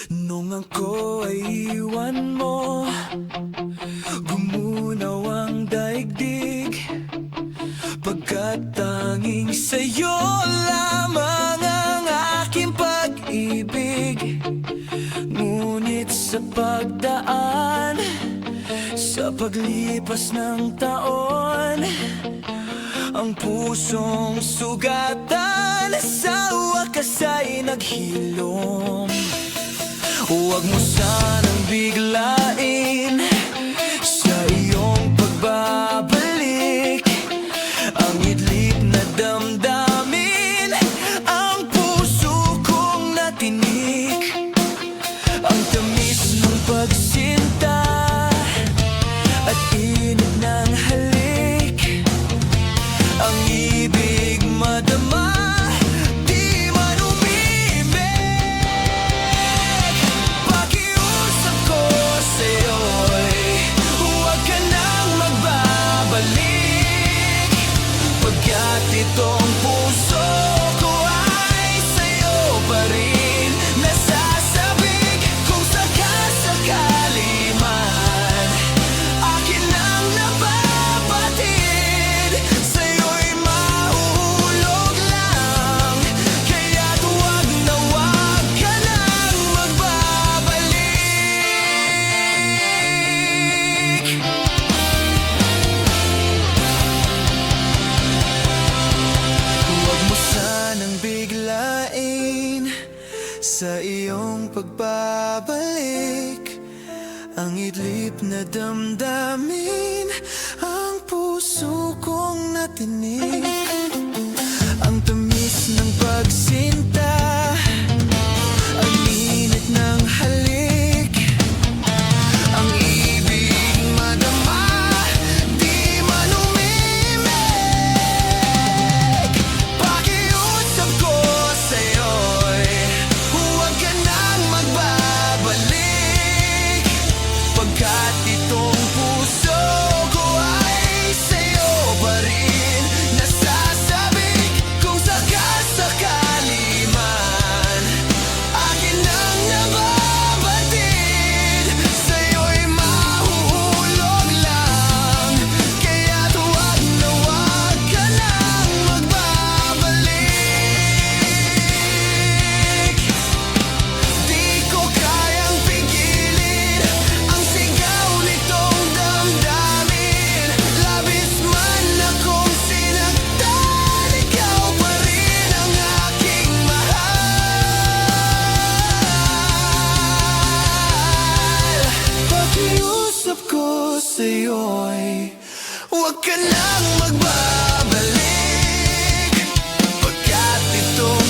Nung ako ay iwan mo, gumunaw ang daigdig, pagkat tanging sa'yo lamang ang aking pag-ibig. Ngunit sa pagdaan, sa paglipas ng taon, ang pusong sugatan sa wakas ay naghilom. Huwag mo sanang biglain sa iyong pagbabalik ang idlip na damdamin, ang puso kong natinik, ang tamis ng pagsinta at init ng halik, ang ibig madama. Itong puso ko ay sa'yo pa rin nasasabik, kung sakasakali man akin ang napabatid, sa'yo'y mahuhulog lang. Kaya't huwag na huwag ka nang magbabalik. Sanang biglain sa iyong pagbabalik ang idlip na damdamin, ang puso kong natinik, ang tamis ng pagsinta, ang init ng halik, ang ibig madama. Pagkat itong puso ko ay sa'yo pa rin nasasabik, kung sakasakali man akin ang nababatid, sa'yo'y mahuhulog lang. Kaya't huwag na huwag ka nang magbabalik. Di ko kayang pigilin ang sigaw nitong damdamin, labis man akong sinaktan, ikaw pa rin ang aking mahal. Pakiusap ko sa'yo'y huwag ka nang magbabalik, pagkat itong